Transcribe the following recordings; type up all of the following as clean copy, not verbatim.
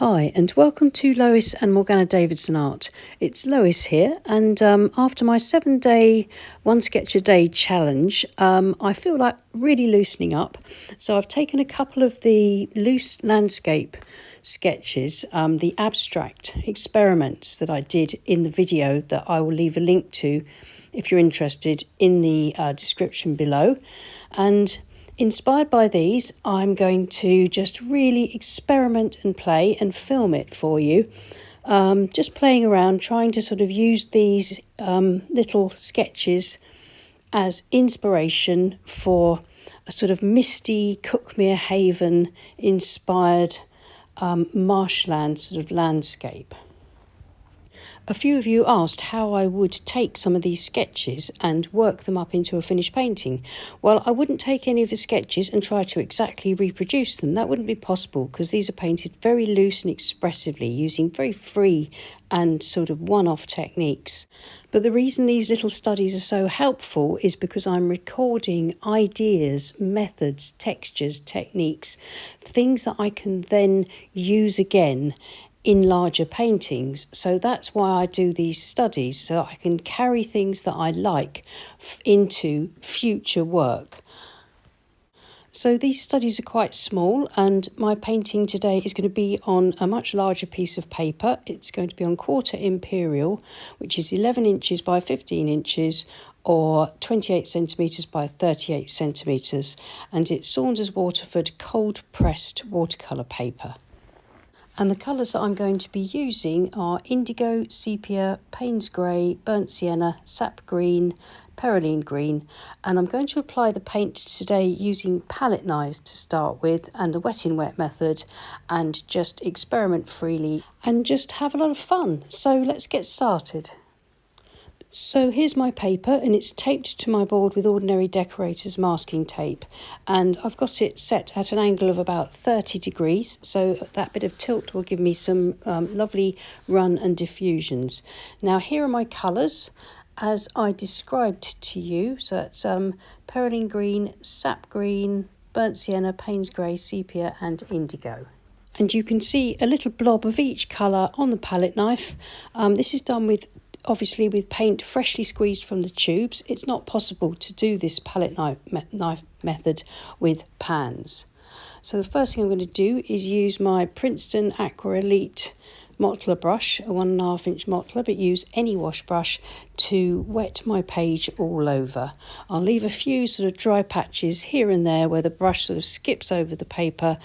Hi, and welcome to Lois and Morgana Davidson Art. It's Lois here, and after my 7-day, one sketch a day challenge, I feel like really loosening up. So I've taken a couple of the loose landscape sketches, the abstract experiments that I did in the video that I will leave a link to if you're interested in the description below. And inspired by these, I'm going to just really experiment and play and film it for you. Just playing around, trying to sort of use these little sketches as inspiration for a sort of misty Cookmere Haven inspired marshland sort of landscape. A few of you asked how I would take some of these sketches and work them up into a finished painting. Well, I wouldn't take any of the sketches and try to exactly reproduce them. That wouldn't be possible because these are painted very loose and expressively using very free and sort of one-off techniques. But the reason these little studies are so helpful is because I'm recording ideas, methods, textures, techniques, things that I can then use again in larger paintings. So that's why I do these studies, so I can carry things that I like into future work. So these studies are quite small, and my painting today is going to be on a much larger piece of paper. It's going to be on 1/4 imperial, which is 11 inches by 15 inches or 28 centimetres by 38 centimetres, and it's Saunders Waterford cold pressed watercolour paper. And the colours that I'm going to be using are indigo, sepia, Payne's grey, burnt sienna, sap green, perylene green. And I'm going to apply the paint today using palette knives to start with and the wet in wet method, and just experiment freely and just have a lot of fun. So let's get started. So here's my paper, and it's taped to my board with ordinary decorator's masking tape, and I've got it set at an angle of about 30 degrees, so that bit of tilt will give me some lovely run and diffusions. Now here are my colours as I described to you. So it's perylene green, sap green, burnt sienna, Payne's grey, sepia and indigo. And you can see a little blob of each colour on the palette knife. This is done with obviously with paint freshly squeezed from the tubes. It's not possible to do this palette knife method with pans. So the first thing I'm going to do is use my Princeton Aqua Elite Mottler brush, a 1.5 inch Mottler, but use any wash brush to wet my page all over. I'll leave a few sort of dry patches here and there where the brush sort of skips over the paper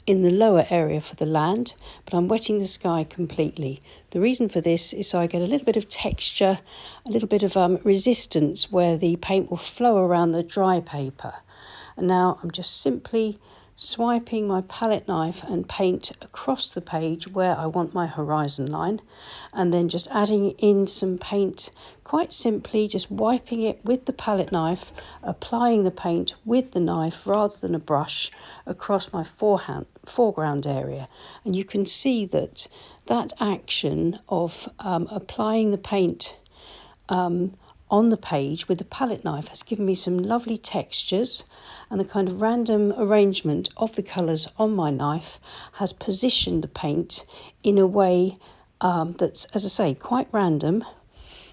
in the lower area for the land, but I'm wetting the sky completely. The reason for this is so I get a little bit of texture, a little bit of resistance where the paint will flow around the dry paper. And now I'm just simply swiping my palette knife and paint across the page where I want my horizon line, and then just adding in some paint quite simply, just wiping it with the palette knife, applying the paint with the knife rather than a brush across my foreground area. And you can see that action of applying the paint on the page with the palette knife has given me some lovely textures, and the kind of random arrangement of the colours on my knife has positioned the paint in a way that's, as I say, quite random.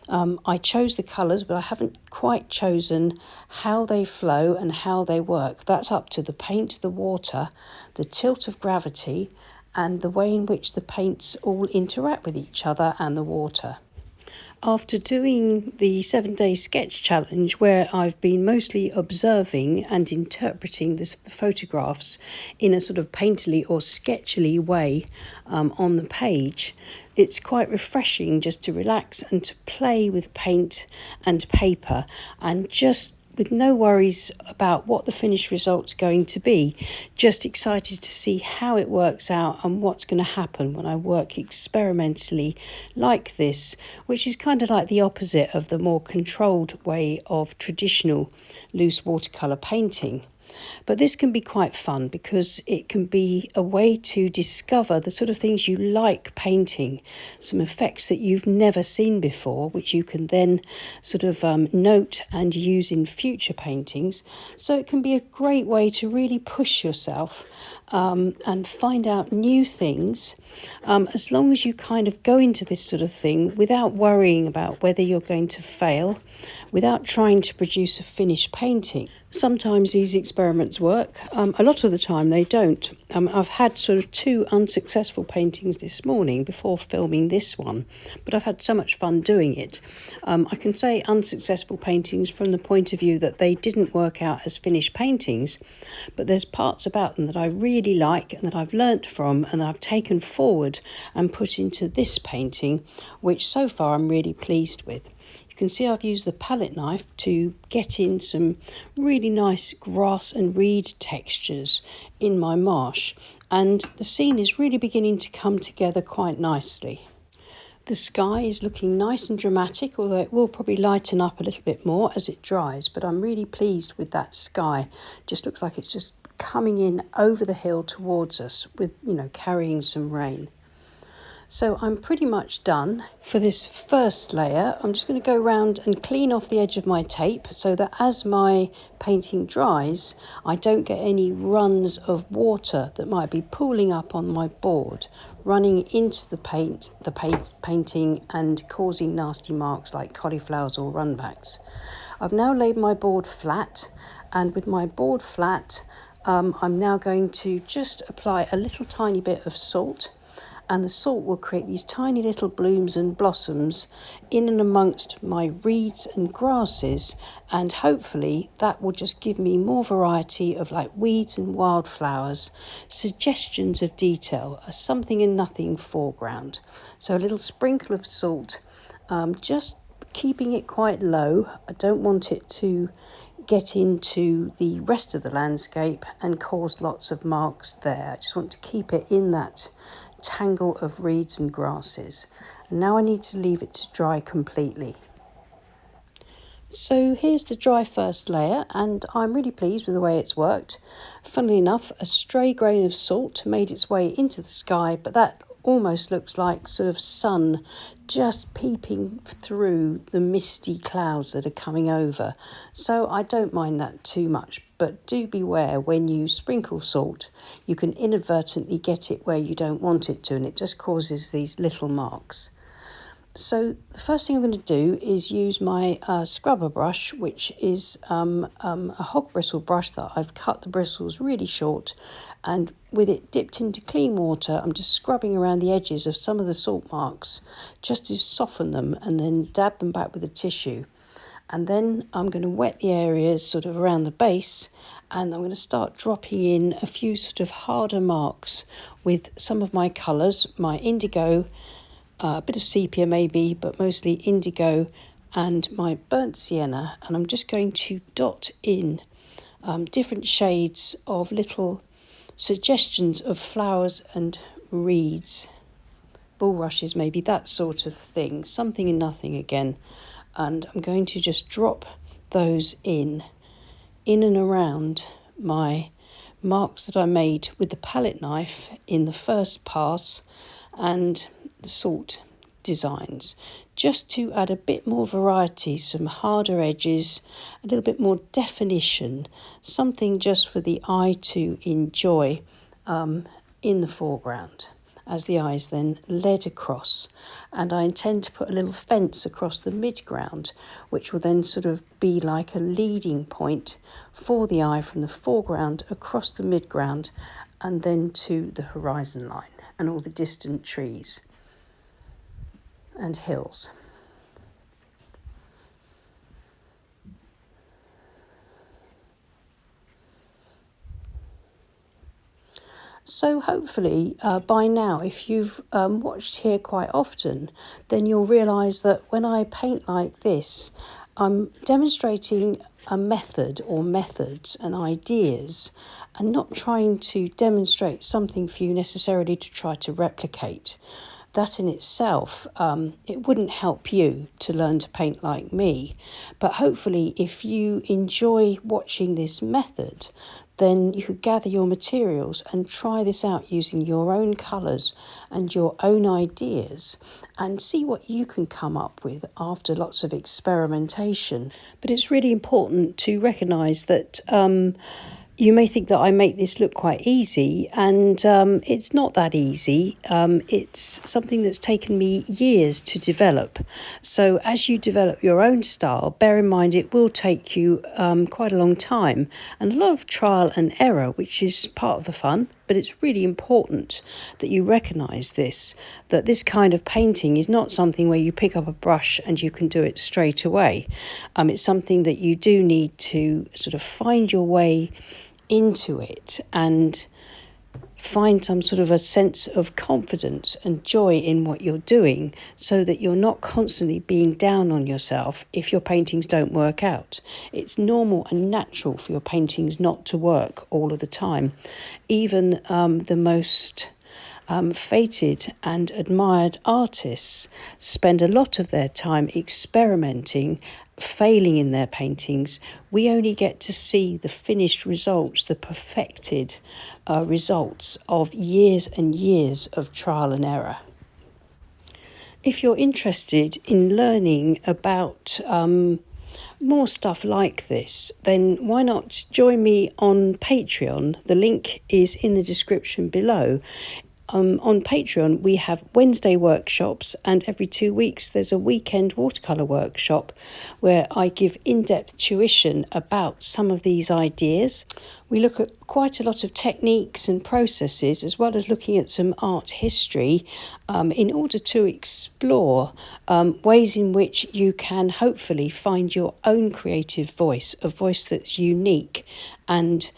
I chose the colours, but I haven't quite chosen how they flow and how they work. That's up to the paint, the water, the tilt of gravity, and the way in which the paints all interact with each other and the water. After doing the 7-day sketch challenge, where I've been mostly observing and interpreting the photographs in a sort of painterly or sketchily way on the page, it's quite refreshing just to relax and to play with paint and paper, and just with no worries about what the finished result's going to be, just excited to see how it works out and what's going to happen when I work experimentally like this, which is kind of like the opposite of the more controlled way of traditional loose watercolour painting. But this can be quite fun because it can be a way to discover the sort of things you like painting, some effects that you've never seen before, which you can then sort of note and use in future paintings. So it can be a great way to really push yourself and find out new things, as long as you kind of go into this sort of thing without worrying about whether you're going to fail, without trying to produce a finished painting. Sometimes these experiments work, a lot of the time they don't. I've had sort of 2 unsuccessful paintings this morning before filming this one, but I've had so much fun doing it. I can say unsuccessful paintings from the point of view that they didn't work out as finished paintings, but there's parts about them that I really like and that I've learnt from and I've taken forward and put into this painting, which so far I'm really pleased with. You can see I've used the palette knife to get in some really nice grass and reed textures in my marsh, and the scene is really beginning to come together quite nicely. The sky is looking nice and dramatic, although it will probably lighten up a little bit more as it dries, but I'm really pleased with that sky. Just looks like it's just coming in over the hill towards us with, carrying some rain. So I'm pretty much done for this first layer. I'm just going to go around and clean off the edge of my tape so that as my painting dries, I don't get any runs of water that might be pooling up on my board, running into the painting and causing nasty marks like cauliflowers or runbacks. I've now laid my board flat, and with my board flat, I'm now going to just apply a little tiny bit of salt, and the salt will create these tiny little blooms and blossoms in and amongst my reeds and grasses, and hopefully that will just give me more variety of like weeds and wildflowers, suggestions of detail, a something and nothing foreground. So a little sprinkle of salt, just keeping it quite low. I don't want it to get into the rest of the landscape and cause lots of marks there. I just want to keep it in that tangle of reeds and grasses. And now I need to leave it to dry completely. So here's the dry first layer, and I'm really pleased with the way it's worked. Funnily enough, a stray grain of salt made its way into the sky, but that almost looks like sort of sun just peeping through the misty clouds that are coming over. So I don't mind that too much, but do beware when you sprinkle salt, you can inadvertently get it where you don't want it to, and it just causes these little marks. So the first thing I'm going to do is use my scrubber brush, which is a hog bristle brush that I've cut the bristles really short, and with it dipped into clean water, I'm just scrubbing around the edges of some of the salt marks just to soften them, and then dab them back with a tissue. And then I'm going to wet the areas sort of around the base, and I'm going to start dropping in a few sort of harder marks with some of my colours, my indigo, a bit of sepia maybe, but mostly indigo, and my burnt sienna. And I'm just going to dot in different shades of little suggestions of flowers and reeds, bulrushes maybe, that sort of thing, something and nothing again. And I'm going to just drop those in and around my marks that I made with the palette knife in the first pass and the salt designs, just to add a bit more variety, some harder edges, a little bit more definition, something just for the eye to enjoy in the foreground as the eye is then led across. And I intend to put a little fence across the midground, which will then sort of be like a leading point for the eye from the foreground across the midground and then to the horizon line and all the distant trees and hills. So hopefully by now, if you've watched here quite often, then you'll realise that when I paint like this, I'm demonstrating a method or methods and ideas, and not trying to demonstrate something for you necessarily to try to replicate. That in itself, it wouldn't help you to learn to paint like me. But hopefully if you enjoy watching this method, then you could gather your materials and try this out using your own colours and your own ideas and see what you can come up with after lots of experimentation. But it's really important to recognise that You may think that I make this look quite easy, and it's not that easy. It's something that's taken me years to develop. So as you develop your own style, bear in mind it will take you quite a long time and a lot of trial and error, which is part of the fun. But it's really important that you recognise this, that this kind of painting is not something where you pick up a brush and you can do it straight away. It's something that you do need to sort of find your way into it and find some sort of a sense of confidence and joy in what you're doing, so that you're not constantly being down on yourself if your paintings don't work out. It's normal and natural for your paintings not to work all of the time. Even the most fated and admired artists spend a lot of their time experimenting, failing in their paintings. We only get to see the finished results, the perfected results of years and years of trial and error. If you're interested in learning about more stuff like this, then why not join me on Patreon? The link is in the description below. On Patreon, we have Wednesday workshops, and every 2 weeks there's a weekend watercolour workshop where I give in-depth tuition about some of these ideas. We look at quite a lot of techniques and processes, as well as looking at some art history, in order to explore ways in which you can hopefully find your own creative voice, a voice that's unique and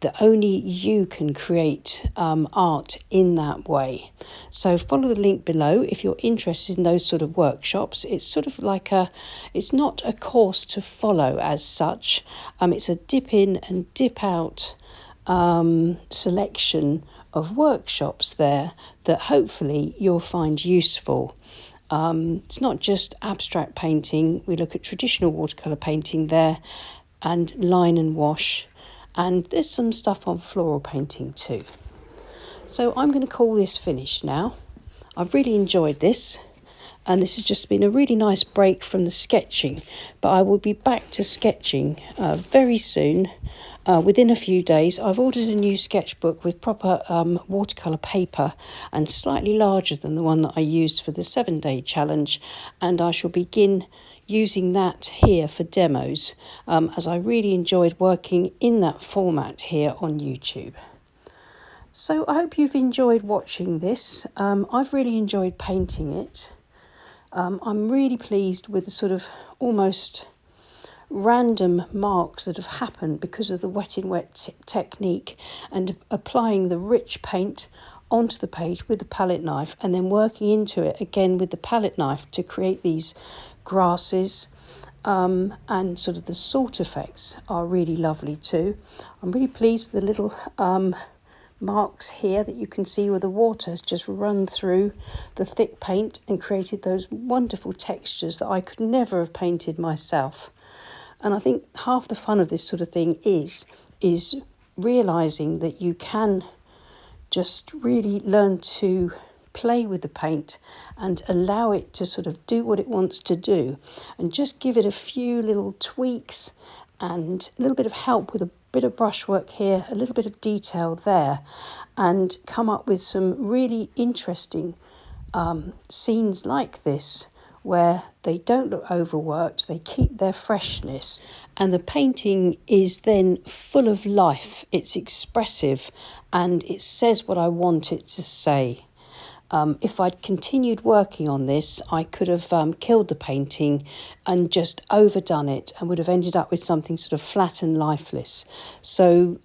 that only you can create art in that way. So follow the link below if you're interested in those sort of workshops. It's sort of like it's not a course to follow as such. It's a dip in and dip out selection of workshops there that hopefully you'll find useful. It's not just abstract painting. We look at traditional watercolour painting there, and line and wash. And there's some stuff on floral painting too. So I'm going to call this finished now. I've really enjoyed this, and this has just been a really nice break from the sketching. But I will be back to sketching very soon, within a few days. I've ordered a new sketchbook with proper watercolour paper and slightly larger than the one that I used for the 7-day challenge, and I shall begin using that here for demos, as I really enjoyed working in that format here on YouTube. So I hope you've enjoyed watching this. I've really enjoyed painting it. I'm really pleased with the sort of almost random marks that have happened because of the wet in wet technique, and applying the rich paint onto the page with the palette knife, and then working into it again with the palette knife to create these grasses, and sort of the salt effects are really lovely too. I'm really pleased with the little marks here that you can see where the water has just run through the thick paint and created those wonderful textures that I could never have painted myself. And I think half the fun of this sort of thing is realising that you can just really learn to play with the paint and allow it to sort of do what it wants to do, and just give it a few little tweaks and a little bit of help with a bit of brushwork here, a little bit of detail there, and come up with some really interesting scenes like this, where they don't look overworked, they keep their freshness, and the painting is then full of life. It's expressive and it says what I want it to say. If I'd continued working on this, I could have killed the painting and just overdone it, and would have ended up with something sort of flat and lifeless. So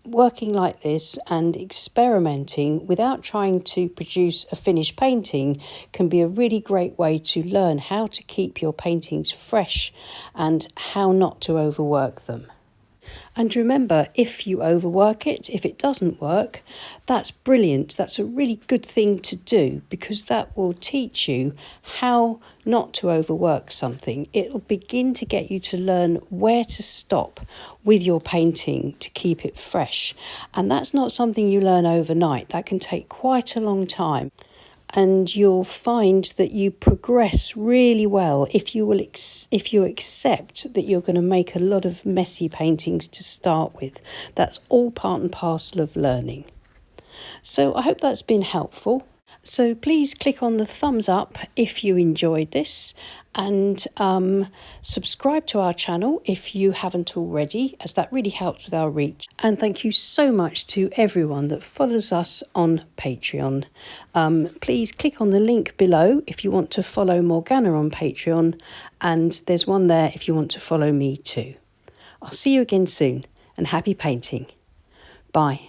working like this and experimenting without trying to produce a finished painting can be a really great way to learn how to keep your paintings fresh and how not to overwork them. And remember, if you overwork it, if it doesn't work, that's brilliant. That's a really good thing to do, because that will teach you how not to overwork something. It'll begin to get you to learn where to stop with your painting to keep it fresh. And that's not something you learn overnight. That can take quite a long time. and you'll find that you progress really well if you accept that you're going to make a lot of messy paintings to start with. That's all part and parcel of learning. So I hope that's been helpful. So please click on the thumbs up if you enjoyed this, and subscribe to our channel if you haven't already, as that really helps with our reach. And thank you so much to everyone that follows us on Patreon. Please click on the link below if you want to follow Morgana on Patreon, and there's one there if you want to follow me too. I'll see you again soon, and happy painting. Bye.